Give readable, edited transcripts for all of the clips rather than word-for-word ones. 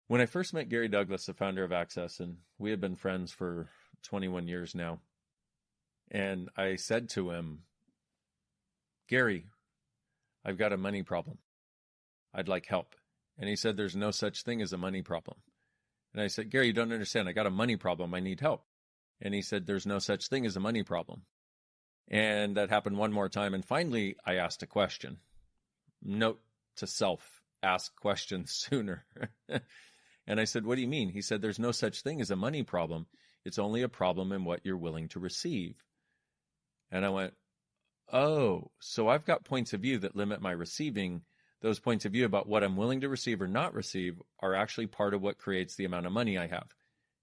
When I first met Gary Douglas, the founder of Access, and we have been friends for 21 years now, and I said to him, Gary, I've got a money problem. I'd like help. And he said, there's no such thing as a money problem. And I said, Gary, you don't understand. I got a money problem. I need help. And he said, there's no such thing as a money problem. And that happened one more time. And finally, I asked a question. Note to self, ask questions sooner. And I said, what do you mean? He said, there's no such thing as a money problem. It's only a problem in what you're willing to receive. And I went, oh, so I've got points of view that limit my receiving. Those points of view about what I'm willing to receive or not receive are actually part of what creates the amount of money I have.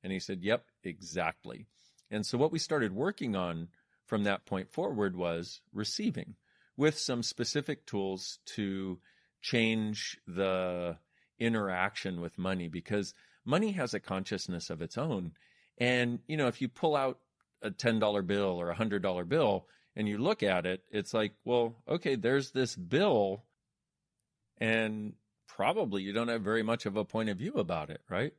And he said, yep, exactly. And so what we started working on from that point forward was receiving with some specific tools to change the interaction with money, because money has a consciousness of its own. And, you know, if you pull out a $10 bill or a $100 bill and you look at it, it's like, well, okay, there's this bill, and probably you don't have very much of a point of view about it, right?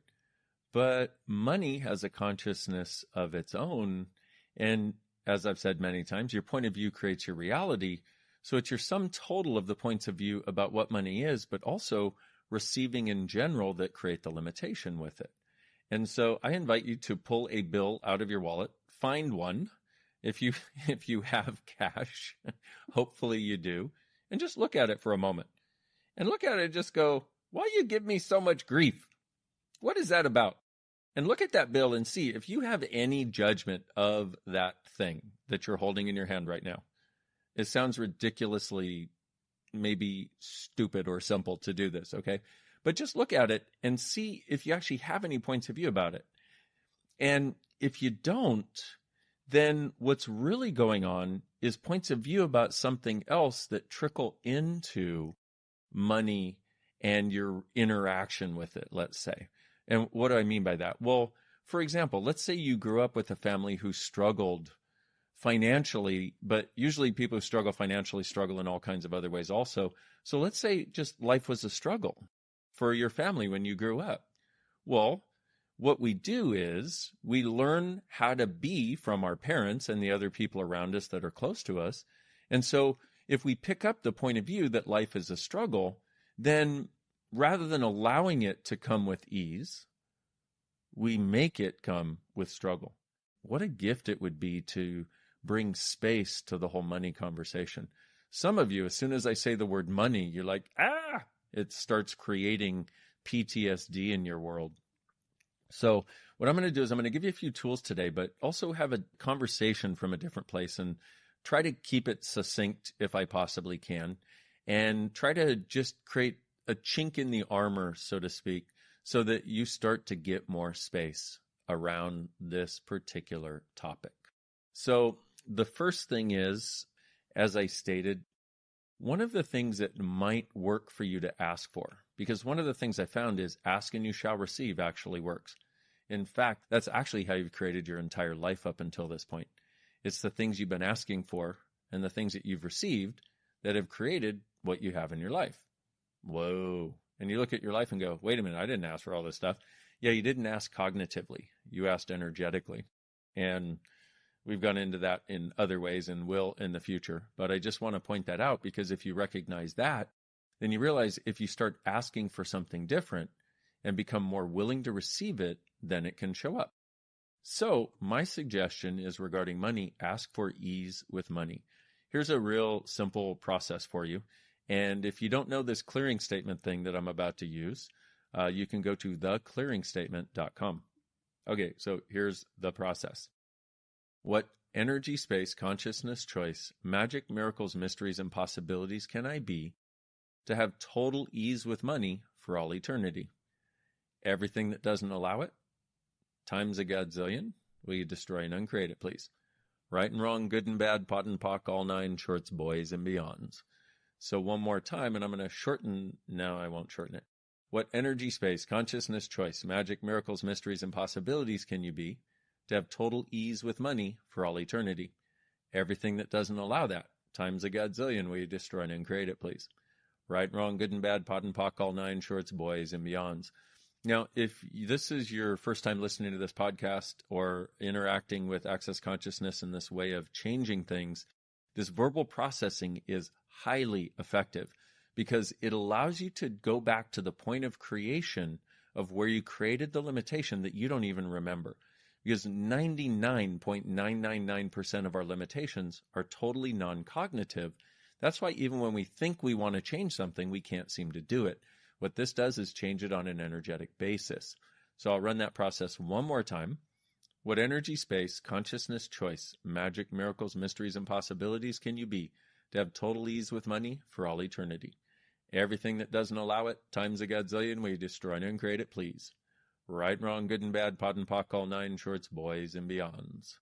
But money has a consciousness of its own. And as I've said many times, your point of view creates your reality. So it's your sum total of the points of view about what money is, but also receiving in general that create the limitation with it. And so I invite you to pull a bill out of your wallet, find one. If you have cash, hopefully you do, and just look at it for a moment. And look at it and just go, why you give me so much grief? What is that about? And look at that bill and see if you have any judgment of that thing that you're holding in your hand right now. It sounds ridiculously maybe stupid or simple to do this, okay? But just look at it and see if you actually have any points of view about it. And if you don't, then what's really going on is points of view about something else that trickle into money and your interaction with it, let's say. And what do I mean by that? Well, for example, let's say you grew up with a family who struggled financially, but usually people who struggle financially struggle in all kinds of other ways also. So let's say just life was a struggle for your family when you grew up. Well, what we do is we learn how to be from our parents and the other people around us that are close to us. And so if we pick up the point of view that life is a struggle, then rather than allowing it to come with ease, we make it come with struggle. What a gift it would be to bring space to the whole money conversation. Some of you, as soon as I say the word money, you're like, it starts creating PTSD in your world. So what I'm going to do is I'm going to give you a few tools today, but also have a conversation from a different place and try to keep it succinct if I possibly can, and try to just create a chink in the armor, so to speak, so that you start to get more space around this particular topic. So the first thing is, as I stated, one of the things that might work for you to ask for, because one of the things I found is ask and you shall receive actually works. In fact, that's actually how you've created your entire life up until this point. It's the things you've been asking for and the things that you've received that have created what you have in your life. Whoa. And you look at your life and go, wait a minute, I didn't ask for all this stuff. Yeah, you didn't ask cognitively. You asked energetically. And we've gone into that in other ways and will in the future. But I just want to point that out, because if you recognize that, then you realize if you start asking for something different and become more willing to receive it, then it can show up. So my suggestion is regarding money, ask for ease with money. Here's a real simple process for you. And if you don't know this clearing statement thing that I'm about to use, you can go to theclearingstatement.com. Okay, so here's the process. What energy, space, consciousness, choice, magic, miracles, mysteries, and possibilities can I be to have total ease with money for all eternity? Everything that doesn't allow it, times a godzillion, will you destroy and uncreate it, please? Right and wrong, good and bad, pot and pock, all nine shorts, boys and beyonds. So one more time, and I'm going to shorten. No, I won't shorten it. What energy, space, consciousness, choice, magic, miracles, mysteries, and possibilities can you be to have total ease with money for all eternity? Everything that doesn't allow that, times a godzillion, will you destroy and uncreate it, please? Right and wrong, good and bad, pot and pock, all nine shorts, boys and beyonds. Now, if this is your first time listening to this podcast or interacting with Access Consciousness in this way of changing things, this verbal processing is highly effective because it allows you to go back to the point of creation of where you created the limitation that you don't even remember. Because 99.999% of our limitations are totally non-cognitive. That's why even when we think we want to change something, we can't seem to do it. What this does is change it on an energetic basis. So I'll run that process one more time. What energy, space, consciousness, choice, magic, miracles, mysteries, and possibilities can you be to have total ease with money for all eternity? Everything that doesn't allow it, times a godzillion, we destroy and uncreate it, please. Right, wrong, good and bad, pot and pock, all nine shorts, boys and beyonds.